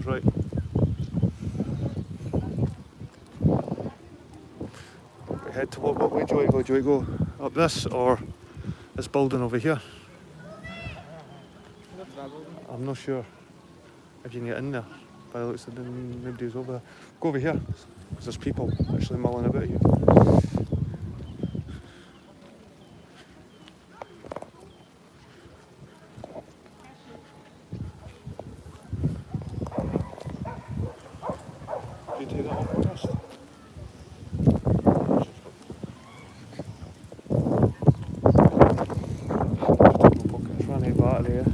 right. We head to what way do you want to go? Do you want to go up this or this building over here? I'm not sure if you can get in there. By the looks of it, nobody's over there. Go over here, because there's people actually mulling about here. Do you take that off first? Pockets running battery here.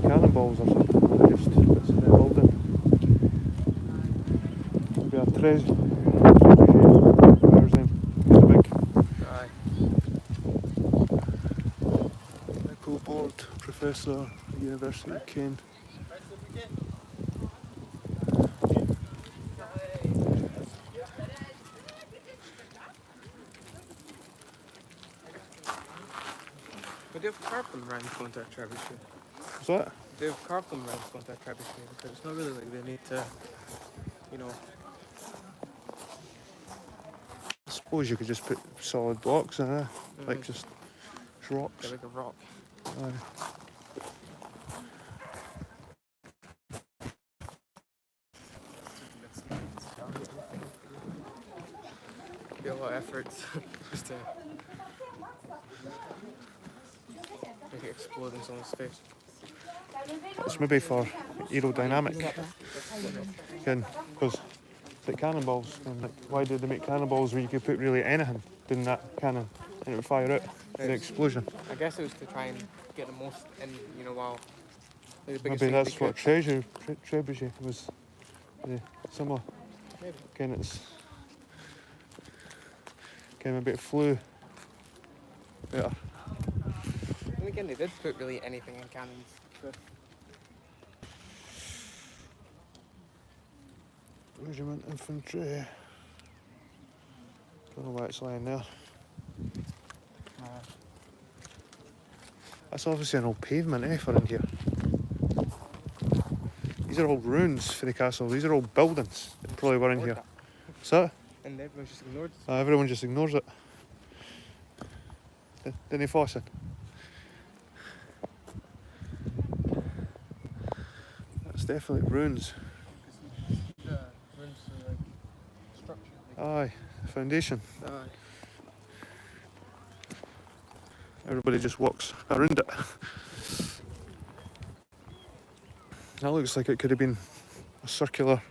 Cannonballs or something, or just bits of the building. Maybe a treasure. Where's them? The big. Aye. Michael Board, Professor at the University of Caen. But they've carved them around going to that trebuchet. What's that? They've carved them around going to that trebuchet because it's not really like they need to, you know. I suppose you could just put solid blocks in there, like just rocks. Like a rock. Aye. Be a lot of effort just to make it explode in someone's face. It's maybe for aerodynamic. Because like cannonballs, and like, why did they make cannonballs where you could put really anything in that cannon and it would fire out the explosion? I guess it was to try and get the most in, you know, while like the biggest Maybe thing that's they what trebuchet was similar. Maybe. Again, it's maybe it flew better. And again, they did put really anything in cannons. But Regiment infantry. Don't know why it's lying there. That's obviously an old pavement, for in here. These are all ruins for the castle. These are all buildings that probably were in here. What's that? And everyone just ignored it. Everyone just ignores it. Didn't they force it? That's definitely ruins. The ruins are like structure. Aye, foundation. Aye. Everybody just walks around it. That looks like it could have been a circular.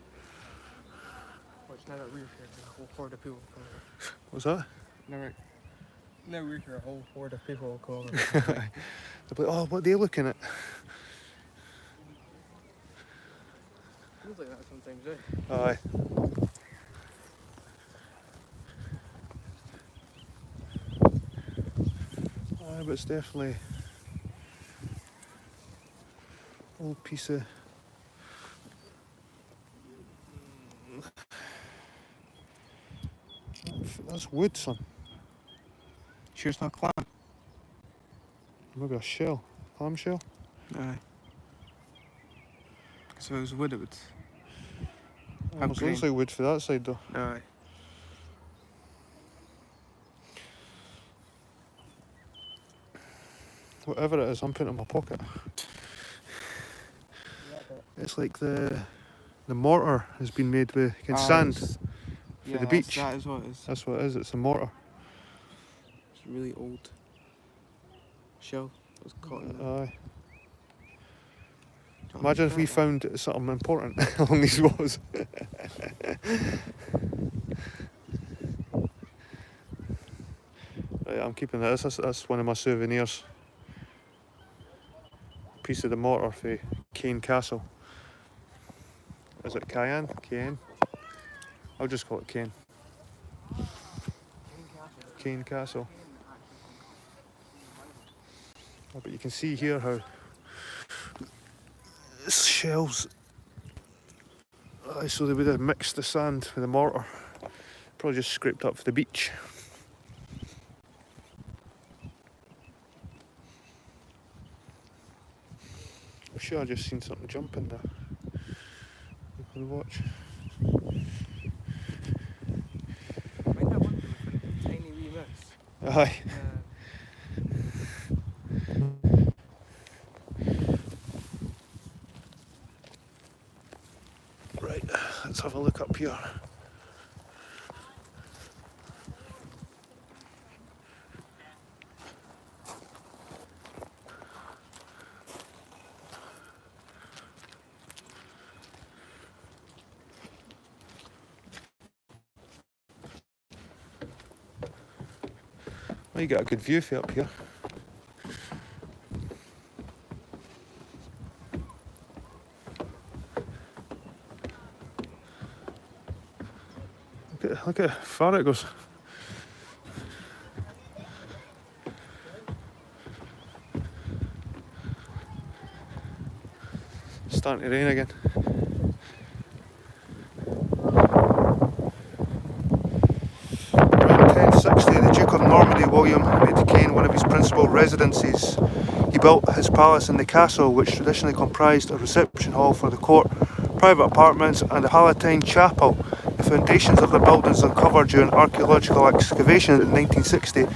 Watch now that we're here, there's a whole horde of people coming over. What's that? Now we're here, a whole horde of people will come over. They'll be like, oh, what are they looking at? Feels like that sometimes, eh? Aye. Aye, but it's definitely a old piece of. That's wood, son. Sure it's not clam? Maybe a shell. Clam shell? Aye. So it was wood, it would. Almost looks like wood for that side though. Aye. Whatever it is, I'm putting it in my pocket. It's like the mortar has been made with sand for the beach. That is what it is. That's what it is, it's a mortar. It's a really old shell that was caught in there. Aye. Imagine if we found something important on these walls. Right, I'm keeping this. That's one of my souvenirs. Piece of the mortar for Caen Castle. Is it Caen? Caen? I'll just call it Caen. Caen Castle. Oh, but you can see here how shells. So they would have mixed the sand with the mortar. Probably just scraped up for the beach. sure I just seen something jumping there. You can watch. Mind that one with a tiny wee mouse? Aye. Right, let's have a look up here. Well, you got a good view for up here. Look at how far it goes. It's starting to rain again. Around 1060, the Duke of Normandy, William, made Caen one of his principal residencies. He built his palace in the castle, which traditionally comprised a reception hall for the court, private apartments and a Palatine chapel. The foundations of the buildings uncovered during archaeological excavations in 1960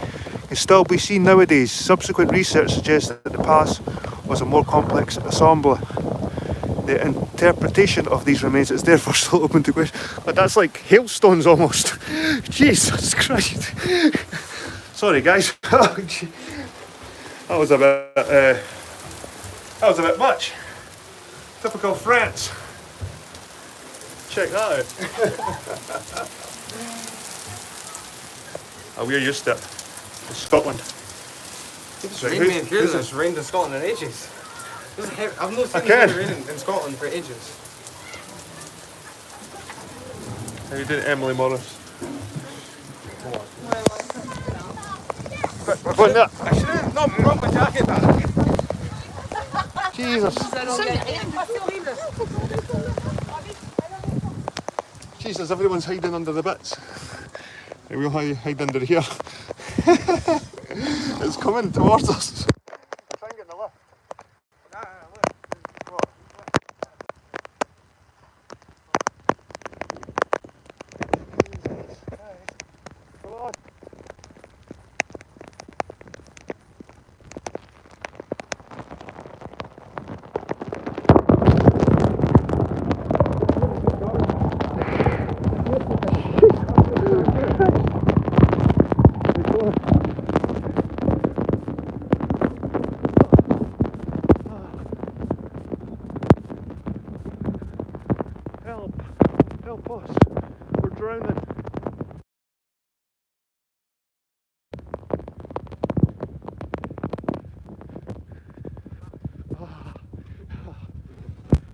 can still be seen nowadays. Subsequent research suggests that the palace was a more complex ensemble. The interpretation of these remains is therefore still open to question. But that's like hailstones almost. Jesus Christ. Sorry guys. That was a bit much. Typical France. Check that out. Oh, we're used to it. It's Scotland. It's rained me in here, it's rained in Scotland in ages. I've not seen it raining in Scotland for ages. How you doing, Emily Morris? We're going there. I should have not brought my jacket back. Jesus. Jesus, everyone's hiding under the bits. We'll hide under here. It's coming towards us. Try and get in the lift. Come on. Help us. We're drowning.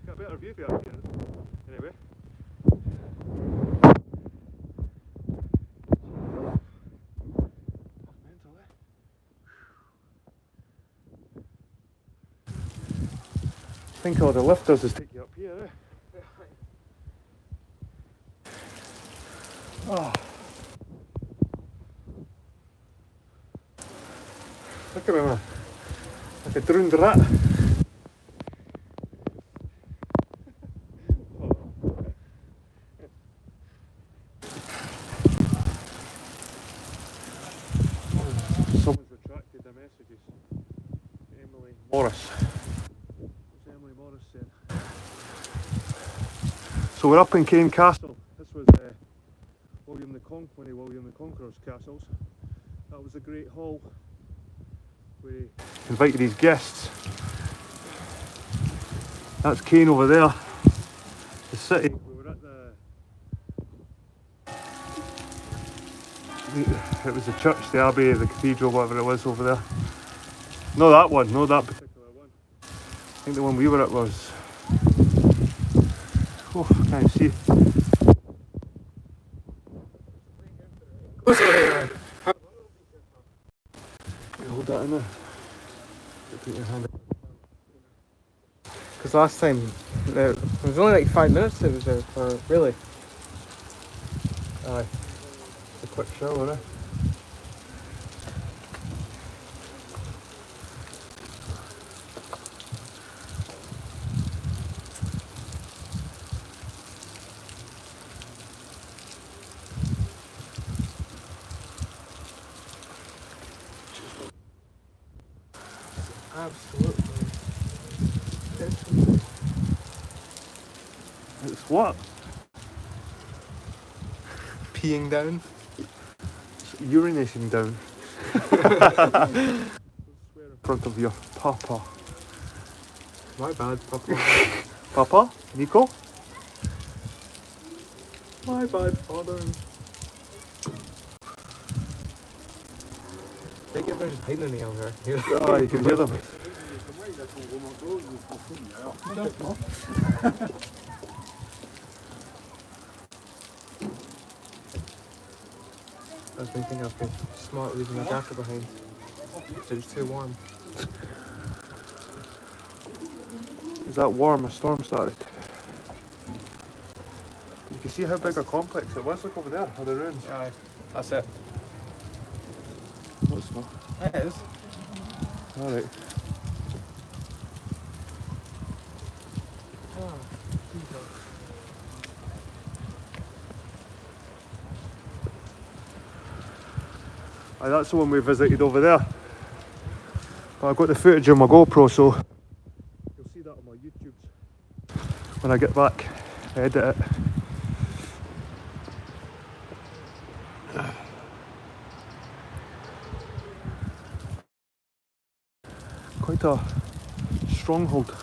Got a better view for you anyway. I think all the lift does is take you up here, eh? Oh. Look at me, man. Like a drowned rat. Someone's retracted their messages. Emily Morris. What's Emily Morris saying? So we're up in Caen Castle. This was one of William the Conqueror's castles. That was a great hall where he invited his guests. That's Caen over there, the city. We were at it was the church, the abbey, the cathedral, whatever it was over there. No, that one, no, that particular one. I think the one we were at was, oh, I can't see. Hold that in there. Put your hand. Because last time, it was only like 5 minutes it was there for, really. Aye. A quick shower, eh? Absolutely. It's what? Peeing down. It's urination down. In front of your papa. My bad, Papa. Papa? Nico? My bad, father. I think there's pain in the over here. Oh, you can hear them. I was thinking I've been smart leaving my jacket behind. It's too warm. Is that warm? A storm started. You can see how big a complex it was. Look over there, are the ruins. Aye, that's it. No, it's not. It is. Alright. Aye, that's the one we visited over there. But I got the footage on my GoPro, so you'll see that on my YouTubes when I get back. I edit it. Quite a stronghold.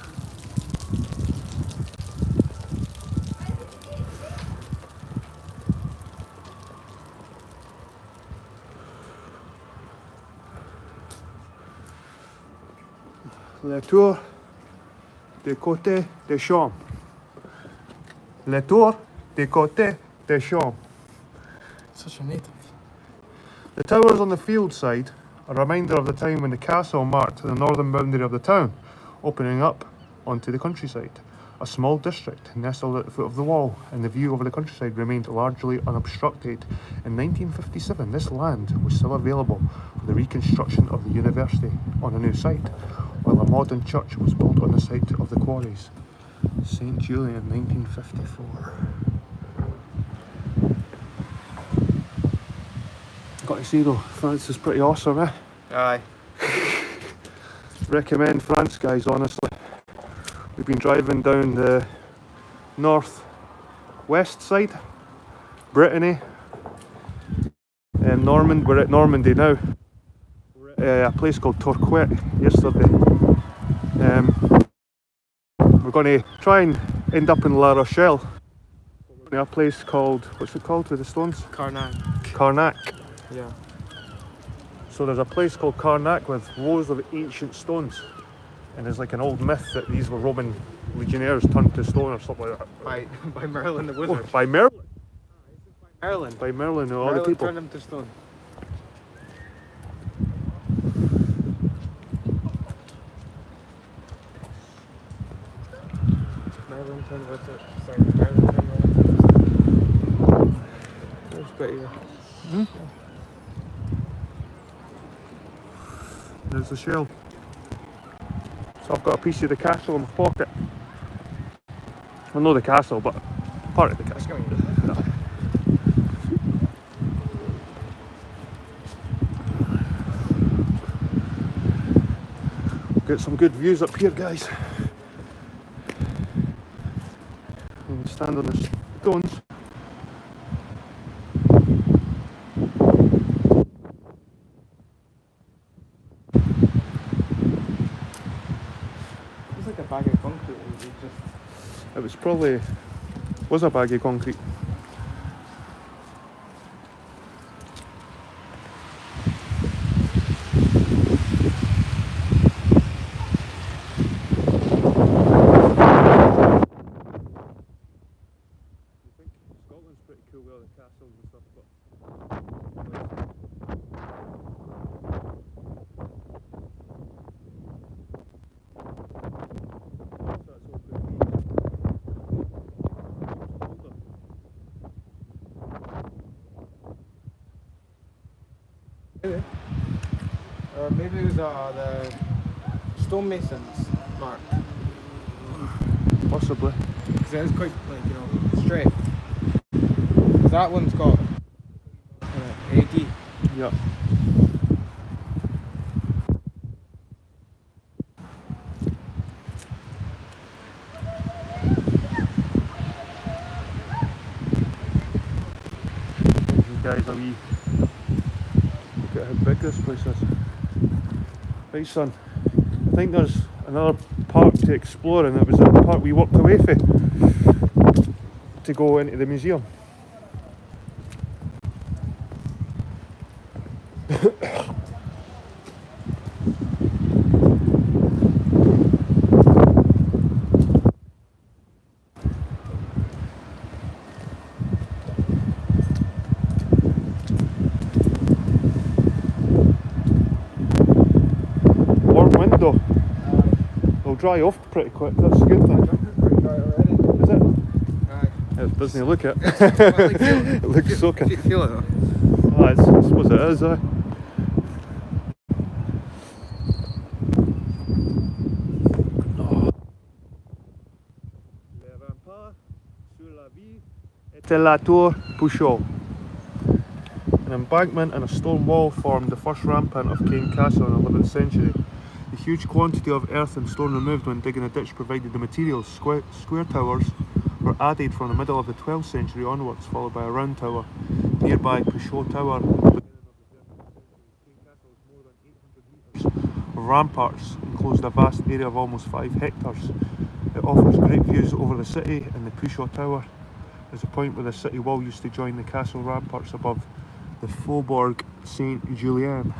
Le Tour des Côtés des Champs. Le Tour des Côtés des Champs. Such a native. The towers on the field side, a reminder of the time when the castle marked the northern boundary of the town, opening up onto the countryside. A small district nestled at the foot of the wall, and the view over the countryside remained largely unobstructed. In 1957, this land was still available for the reconstruction of the university on a new site, while a modern church was built on the site of the quarries. St. Julian, 1954. Got to see though, France is pretty awesome, eh? Aye. Recommend France, guys, honestly. We've been driving down the north west side, Brittany, Normandy. We're at Normandy now. We're at a place called Torquay yesterday. We're going to try and end up in La Rochelle. A place called, what's it called with the stones? Carnac. Carnac. Yeah. So there's a place called Carnac with rows of ancient stones. And there's like an old myth that these were Roman legionnaires turned to stone or something like that. By Merlin the Wizard. Oh, by Merlin? Merlin. By Merlin and all Merlin the people. turned them to stone. Merlin turned with it. Sorry, Merlin turned with it. That's pretty good. Hmm? There's the shell. So I've got a piece of the castle in my pocket. Well, not the castle, but part of the castle. Get some good views up here, guys. You can stand on the stones. It's like a bag of concrete. It was probably was a bag of concrete. Scotland's pretty cool with all the castles and stuff, but Maybe. Or maybe it was the stonemasons mark. possibly. Because it is quite, like, you know, straight. That one's got AD. Yeah. wee. Look at how big this place is. Right, son. I think there's another park to explore, and it was at the park we walked away from to go into the museum. Warm wind though. It'll dry off pretty quick. That's a good thing. Is it? It doesn't look it. It looks soaking. Feel it though. I suppose it is, eh? Le rempart sur la ville était la tour Pouchot. An embankment and a stone wall formed the first rampart of Caen Castle in the 11th century. The huge quantity of earth and stone removed when digging a ditch provided the materials. Square towers were added from the middle of the 12th century onwards, followed by a round tower. Nearby Pouchot Tower, ramparts enclosed a vast area of almost 5 hectares. It offers great views over the city, and the Pouchot Tower is a point where the city wall used to join the castle ramparts above the Faubourg Saint-Julien.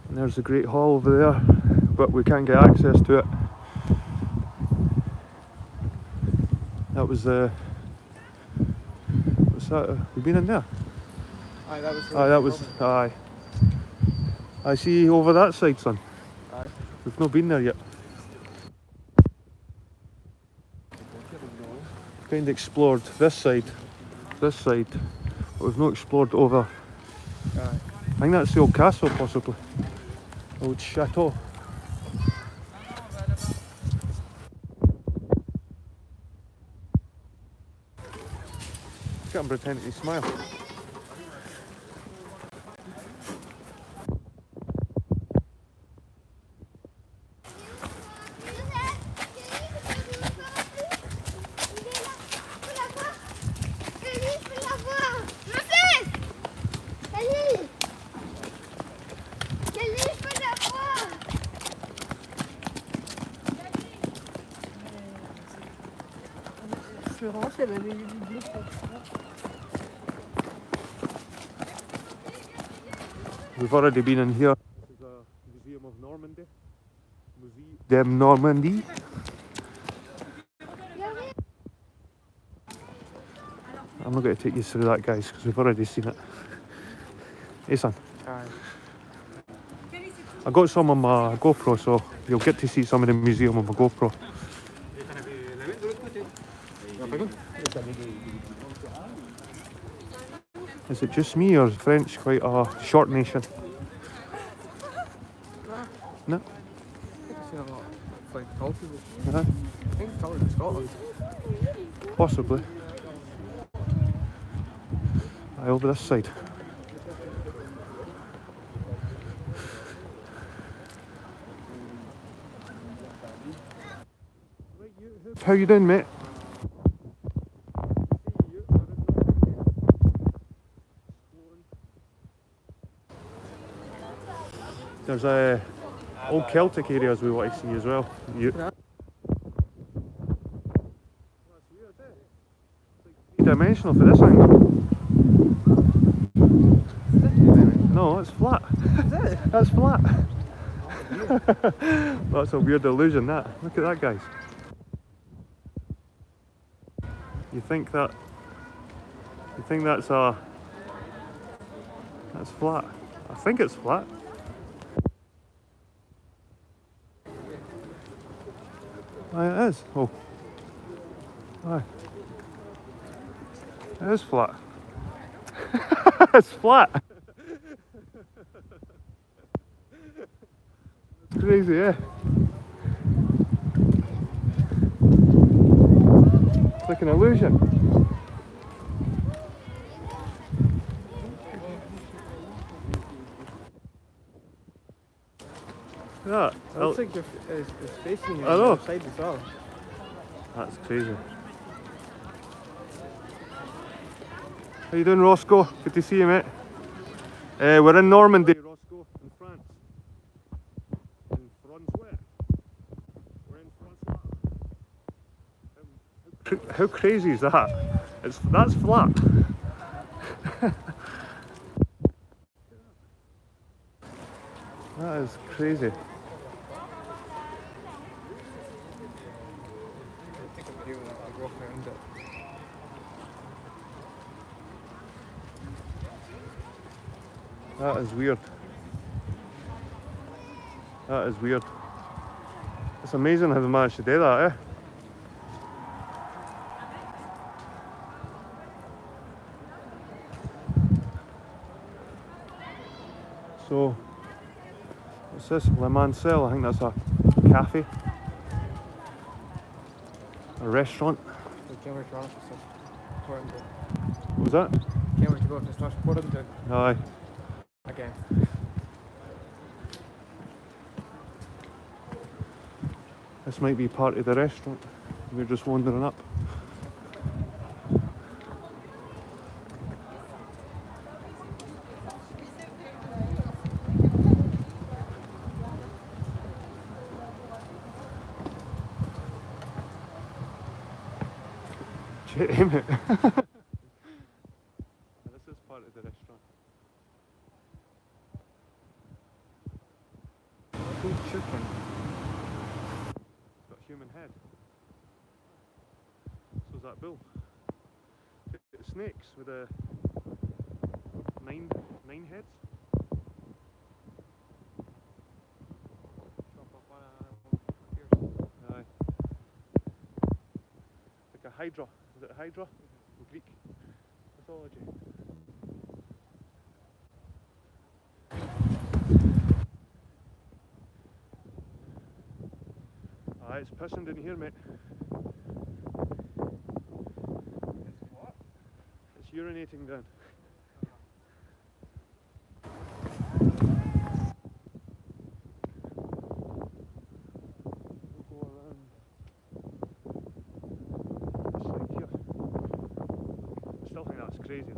And there's the Great Hall over there, but we can't get access to it. That was what's that? We've been in there. Aye, that was. Aye, that was. Aye. I see over that side, son. Aye. We've not been there yet. Kind of explored this side, but we've not explored over. Aye. I think that's the old castle, possibly. Old chateau. Can't pretend to smile. We've already been in here. This is a museum of Normandy. Museum Normandy. I'm not going to take you through that, guys, because we've already seen it. Hey, son. Aye. I got some on my GoPro, so you'll get to see some of the museum on my GoPro. Is it just me, or is French quite a short nation? No? I've seen a lot of like tall people. Uh-huh. I think it's taller than Scotland. Possibly. Aye, over this side. How you doing, mate? There's old Celtic areas we want to see as well. Three-dimensional for this angle. No, it's flat. That's flat. That's a weird illusion, that. Look at that, guys. You think that's flat? I think it's flat. Aye, it is. Oh. Aye. It is flat. It's flat. It's crazy, eh? It's like an illusion. that? It looks like it's facing you I on the know. other side as well. That's crazy. How you doing, Roscoe? Good to see you, mate. We're in Normandy, Roscoe, in France. In Francois. We're in Francois. How crazy is that? That's flat. That is crazy. Take a video of that, I'll walk around it. That is weird. That is weird. It's amazing how they managed to do that, eh? So, what's this? Le Mancel, I think that's a cafe. A restaurant. I can't wait to run it for stuff. Important. What was that? Can't wait to go if it's not important then. Aye. Again. This might be part of the restaurant. We're just wandering up. Damn it. This is part of the restaurant. Cool chicken. Got a human head. So is that bull. Snakes with nine heads. Aye. Like a hydra. Is it a hydra? In Greek mythology. Aye, it's pissing down here, mate. It's what? It's urinating down. We'll go around this side here. I still think that's crazy.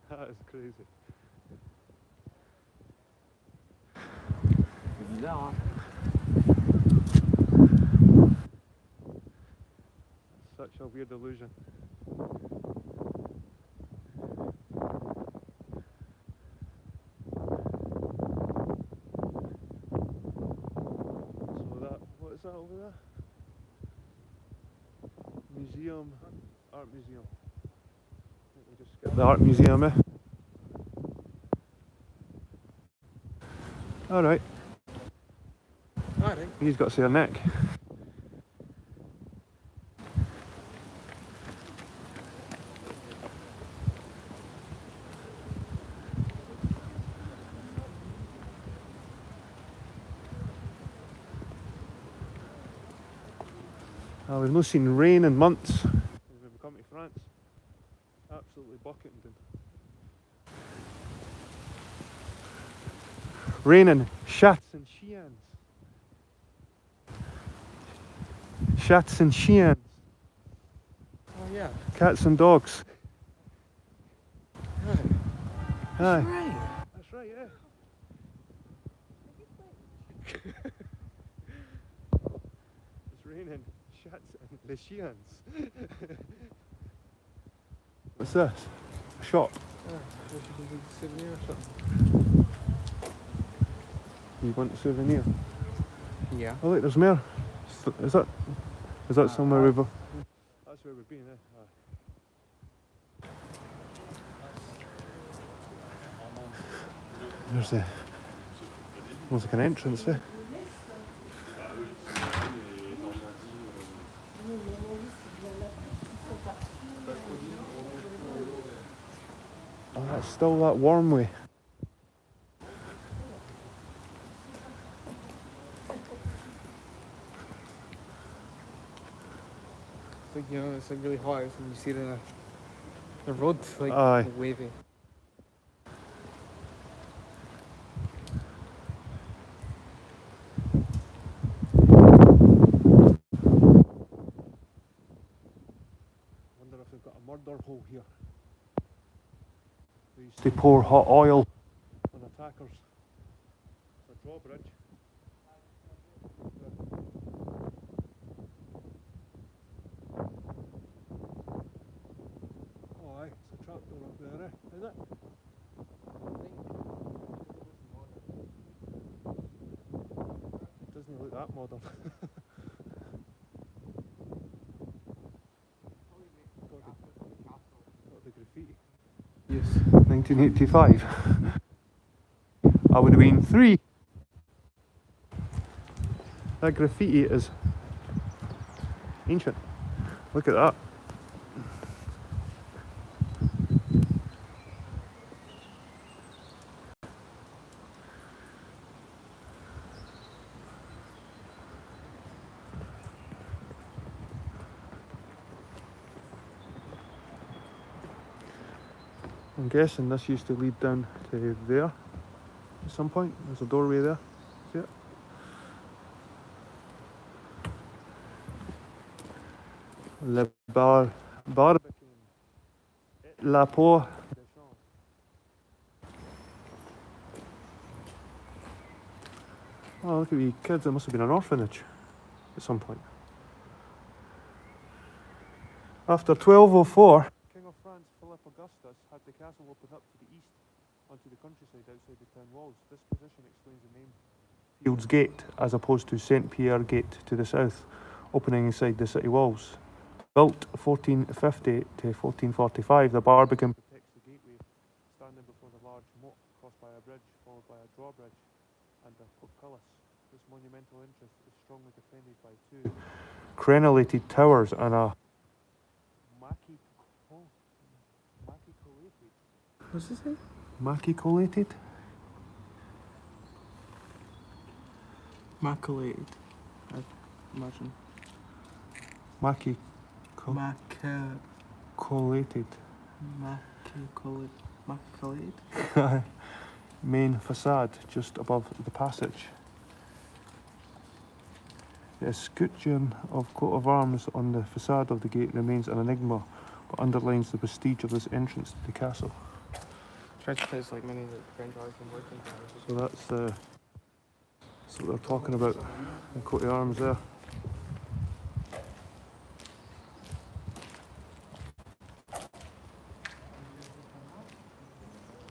That is crazy. Bizarre. Such a weird illusion. So what is that over there? Museum, art museum. Let me just skip the art museum, eh? Alright. Alright. He's got to see her neck. We've not seen rain in months. We've come to France. Absolutely bucketing down. Raining chats and chiens. Chats and chiens. Oh yeah. Cats and dogs. Aye. Aye. Right. That's right, yeah. It's raining chats and the chiens. What's this? A shop. This should be a souvenir or something. You want a souvenir? Yeah. Oh look, there's more. Is that somewhere we've... That's where we've been, eh? Aye. There's almost like an entrance there. Oh, that's still that warm way. It's like, it's like really hot when you see the road like Aye. wavy. hole here. They used to pour hot oil on attackers. It's a drawbridge. Oh aye, it's a trapdoor up there, is it? It doesn't look that modern. Got the graffiti. Yes, 1985. I would have been 3. That graffiti is ancient. Look at that. I'm guessing this used to lead down to there at some point. There's a doorway there. See it? Le bar La Peau. Oh, look at these kids. It must have been an orphanage at some point. After 1204, King of France Philip Augustus had the castle opened up to the east onto the countryside outside the town walls. This position explains the name Field's Gate as opposed to St. Pierre Gate to the south, opening inside the city walls. Built 1450 to 1445, the barbican protects the gateway, standing before the large moat crossed by a bridge, followed by a drawbridge and a portcullis. This monumental interest is strongly defended by 2 crenellated towers and a maculated. What's this say? Maculated? Maculated. I imagine. Maculated. Maculated. Main facade just above the passage. The escutcheon of coat of arms on the facade of the gate remains an enigma, but underlines the prestige of this entrance to the castle. Trench plays like many of the French arts and working towers. So that's what they're talking about, the coat of arms there.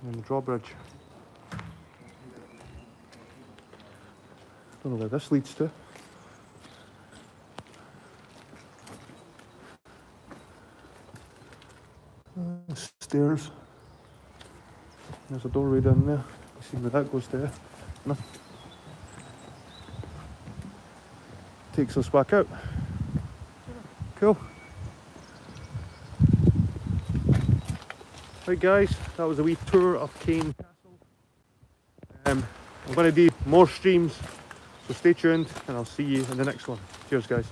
And the drawbridge. Don't know where this leads to. Stairs. There's a doorway down there. Let's see where that goes to. No. Takes us back out. Cool. Right guys, that was a wee tour of Caen Castle. I'm going to do more streams, so stay tuned and I'll see you in the next one. Cheers guys.